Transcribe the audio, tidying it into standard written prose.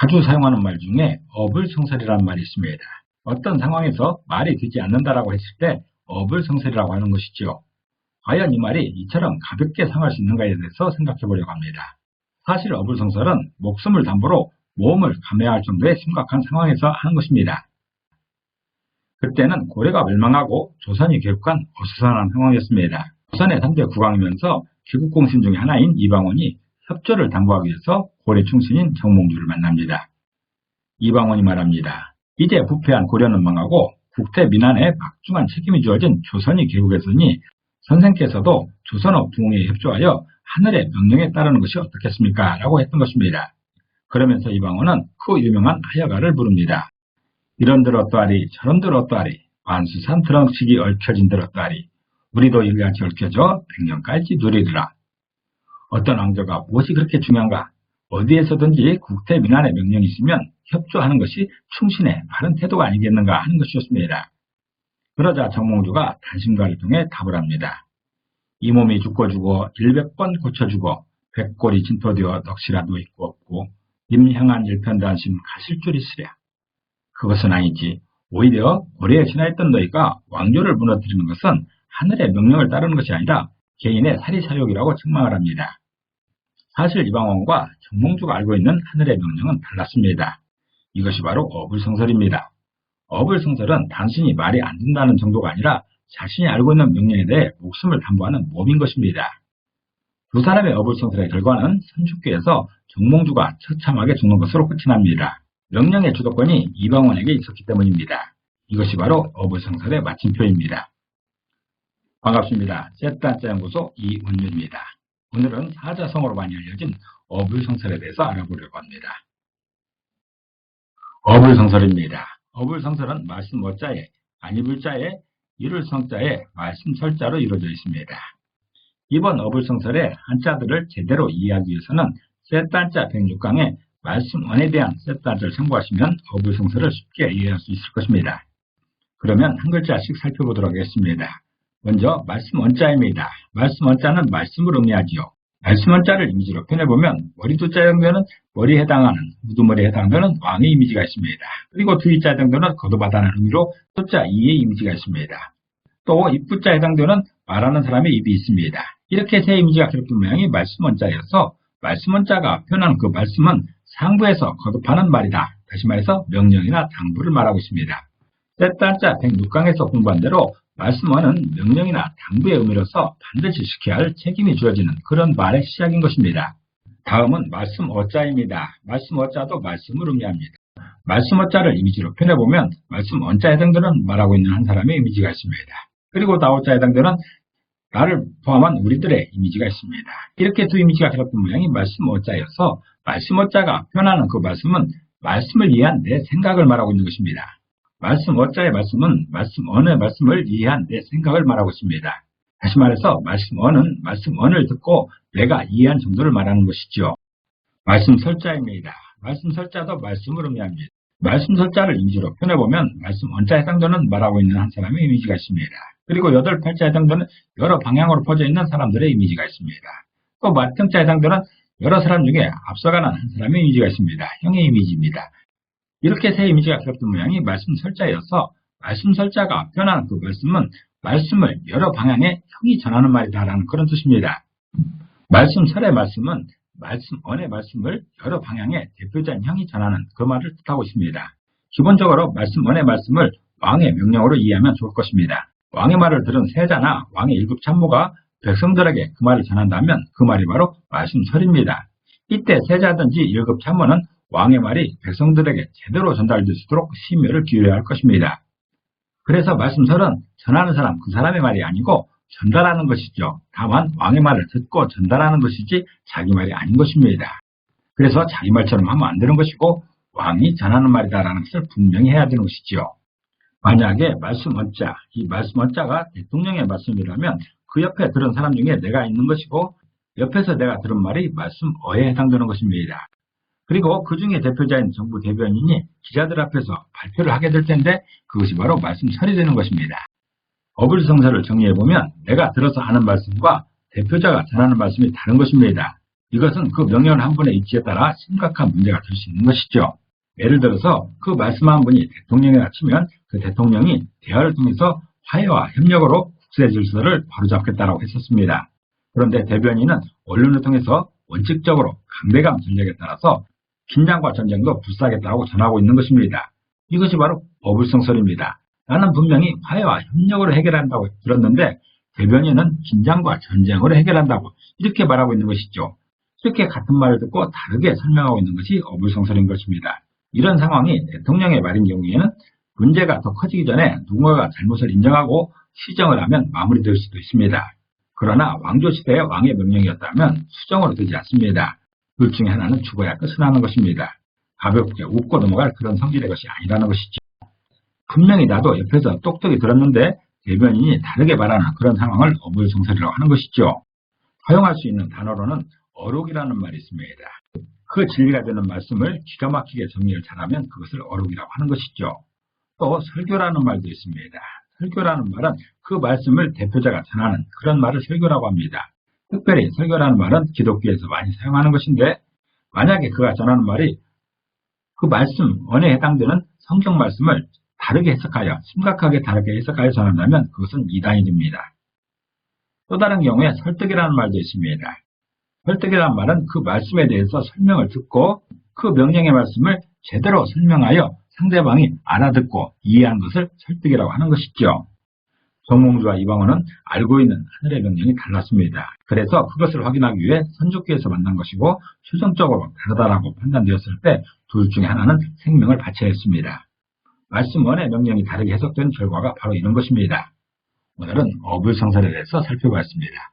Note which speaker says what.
Speaker 1: 자주 사용하는 말 중에 어불성설이라는 말이 있습니다. 어떤 상황에서 말이 되지 않는다라고 했을 때 어불성설이라고 하는 것이지요. 과연 이 말이 이처럼 가볍게 상할 수 있는가에 대해서 생각해 보려고 합니다. 사실 어불성설은 목숨을 담보로 모험을 감해야 할 정도의 심각한 상황에서 하는 것입니다. 그때는 고려가 멸망하고 조선이 개국한 어수선한 상황이었습니다. 조선의 3대 국왕이면서 개국공신 중의 하나인 이방원이 협조를 당부하기 위해서 고려 충신인 정몽주를 만납니다. 이방원이 말합니다. 이제 부패한 고려는 망하고 국태 민안에 막중한 책임이 주어진 조선이 개국했으니 선생께서도 조선업 부흥에 협조하여 하늘의 명령에 따르는 것이 어떻겠습니까? 라고 했던 것입니다. 그러면서 이방원은 그 유명한 하여가를 부릅니다. 이런들 어떠하리 저런들 어떠하리 만수산 드렁치기 얽혀진들 어떠하리 우리도 일같이 얽혀져 백년까지 누리리라. 어떤 왕조가 무엇이 그렇게 중요한가? 어디에서든지 국태 민안의 명령이 있으면 협조하는 것이 충신의 바른 태도가 아니겠는가 하는 것이었습니다. 그러자 정몽주가 단심가를 통해 답을 합니다. 이 몸이 죽고 죽어 100번 고쳐주고 100골이 진토되어 넋이라도 있고 없고 님 향한 일편단심 가실 줄 있으랴. 그것은 아니지. 오히려 고려에 신하였던 너희가 왕조를 무너뜨리는 것은 하늘의 명령을 따르는 것이 아니라 개인의 사리사욕이라고 책망을 합니다. 사실 이방원과 정몽주가 알고 있는 하늘의 명령은 달랐습니다. 이것이 바로 어불성설입니다. 어불성설은 단순히 말이 안 된다는 정도가 아니라 자신이 알고 있는 명령에 대해 목숨을 담보하는 모험인 것입니다. 두 사람의 어불성설의 결과는 선축기에서 정몽주가 처참하게 죽는 것으로 끝이 납니다. 명령의 주도권이 이방원에게 있었기 때문입니다. 이것이 바로 어불성설의 마침표입니다. 반갑습니다. 셋단자연구소 이원유입니다. 오늘은 사자성어로 많이 알려진 어불성설에 대해서 알아보려고 합니다. 어불성설입니다. 어불성설은 말씀 어자에 안입을자에 이룰성자에 말씀설자로 이루어져 있습니다. 이번 어불성설의 한자들을 제대로 이해하기 위해서는 셋단자 106강에 말씀언에 대한 셋단자를 참고하시면 어불성설을 쉽게 이해할 수 있을 것입니다. 그러면 한 글자씩 살펴보도록 하겠습니다. 먼저 말씀언자입니다. 말씀언자는 말씀을 의미하지요. 말씀언자를 이미지로 표현해보면 머리두자 정도는 머리에 해당하는 우두머리에 해당되는 왕의 이미지가 있습니다. 그리고 두이자 정도는 거듭하다는 의미로 소자 이의 이미지가 있습니다. 또 입부자에 해당되는 말하는 사람의 입이 있습니다. 이렇게 세 이미지가 기록된 모양이 말씀언자여서 말씀언자가 표현하는 그 말씀은 상부에서 거듭하는 말이다. 다시 말해서 명령이나 당부를 말하고 있습니다. 셋단자 106강에서 공부한 대로 말씀어는 명령이나 당부의 의미로서 반드시 지켜야 할 책임이 주어지는 그런 말의 시작인 것입니다. 다음은 말씀어자입니다. 말씀어자도 말씀을 의미합니다. 말씀어자를 이미지로 표현해보면 말씀언자에 해당되는 말하고 있는 한 사람의 이미지가 있습니다. 그리고 나오자에 해당되는 나를 포함한 우리들의 이미지가 있습니다. 이렇게 두 이미지가 기록된 모양이 말씀어자여서 말씀어자가 표현하는 그 말씀은 말씀을 이해한 내 생각을 말하고 있는 것입니다. 말씀어자의 말씀은 말씀언의 말씀을 이해한 내 생각을 말하고 있습니다. 다시 말해서 말씀언은 말씀언을 듣고 내가 이해한 정도를 말하는 것이죠. 말씀설자입니다. 말씀설자도 말씀을 의미합니다. 말씀설자를 이미지로 표현해보면 말씀언자에 해당되는 말하고 있는 한 사람의 이미지가 있습니다. 그리고 8팔자에 해당되는 여러 방향으로 퍼져 있는 사람들의 이미지가 있습니다. 또 말평자에 해당되는 여러 사람 중에 앞서가는 한 사람의 이미지가 있습니다. 형의 이미지입니다. 이렇게 세 이미지가 기록된 모양이 말씀설자여서 말씀설자가 표현하는 그 말씀은 말씀을 여러 방향에 형이 전하는 말이다라는 그런 뜻입니다. 말씀설의 말씀은 말씀언의 말씀을 여러 방향에 대표자인 형이 전하는 그 말을 뜻하고 있습니다. 기본적으로 말씀언의 말씀을 왕의 명령으로 이해하면 좋을 것입니다. 왕의 말을 들은 세자나 왕의 1급 참모가 백성들에게 그 말을 전한다면 그 말이 바로 말씀설입니다. 이때 세자든지 1급 참모는 왕의 말이 백성들에게 제대로 전달될 수 있도록 심혈을 기울여야 할 것입니다. 그래서 말씀설은 전하는 사람, 그 사람의 말이 아니고 전달하는 것이죠. 다만 왕의 말을 듣고 전달하는 것이지 자기 말이 아닌 것입니다. 그래서 자기 말처럼 하면 안 되는 것이고 왕이 전하는 말이다라는 것을 분명히 해야 되는 것이지요. 만약에 말씀언자, 이 말씀언자가 대통령의 말씀이라면 그 옆에 들은 사람 중에 내가 있는 것이고 옆에서 내가 들은 말이 말씀어에 해당되는 것입니다. 그리고 그 중에 대표자인 정부 대변인이 기자들 앞에서 발표를 하게 될 텐데 그것이 바로 말씀설이 되는 것입니다. 어불성설을 정리해보면 내가 들어서 하는 말씀과 대표자가 전하는 말씀이 다른 것입니다. 이것은 그 명령 한 분의 입지에 따라 심각한 문제가 될 수 있는 것이죠. 예를 들어서 그 말씀한 분이 대통령이라 치면 그 대통령이 대화를 통해서 화해와 협력으로 국제 질서를 바로잡겠다라고 했었습니다. 그런데 대변인은 언론을 통해서 원칙적으로 강대강 전략에 따라서 긴장과 전쟁도 불사하겠다고 전하고 있는 것입니다. 이것이 바로 어불성설입니다. 나는 분명히 화해와 협력으로 해결한다고 들었는데 대변인은 긴장과 전쟁으로 해결한다고 이렇게 말하고 있는 것이죠. 이렇게 같은 말을 듣고 다르게 설명하고 있는 것이 어불성설인 것입니다. 이런 상황이 대통령의 말인 경우에는 문제가 더 커지기 전에 누군가가 잘못을 인정하고 시정을 하면 마무리될 수도 있습니다. 그러나 왕조시대의 왕의 명령이었다면 수정으로 되지 않습니다. 둘 중에 하나는 죽어야 끝을 하는 것입니다. 가볍게 웃고 넘어갈 그런 성질의 것이 아니라는 것이죠. 분명히 나도 옆에서 똑똑히 들었는데 대변인이 다르게 말하는 그런 상황을 어불성설이라고 하는 것이죠. 사용할 수 있는 단어로는 어록이라는 말이 있습니다. 그 진리가 되는 말씀을 기가 막히게 정리를 잘하면 그것을 어록이라고 하는 것이죠. 또 설교라는 말도 있습니다. 설교라는 말은 그 말씀을 대표자가 전하는 그런 말을 설교라고 합니다. 특별히 설교라는 말은 기독교에서 많이 사용하는 것인데 만약에 그가 전하는 말이 그 말씀, 언어에 해당되는 성경 말씀을 다르게 해석하여 심각하게 다르게 해석하여 전한다면 그것은 이단이 됩니다. 또 다른 경우에 설득이라는 말도 있습니다. 설득이라는 말은 그 말씀에 대해서 설명을 듣고 그 명령의 말씀을 제대로 설명하여 상대방이 알아듣고 이해한 것을 설득이라고 하는 것이죠. 정몽주와 이방원은 알고 있는 하늘의 명령이 달랐습니다. 그래서 그것을 확인하기 위해 선조교에서 만난 것이고 최종적으로 다르다라고 판단되었을 때 둘 중에 하나는 생명을 바쳐야 했습니다. 말씀 원의 명령이 다르게 해석된 결과가 바로 이런 것입니다. 오늘은 어불성설에 대해서 살펴봤습니다.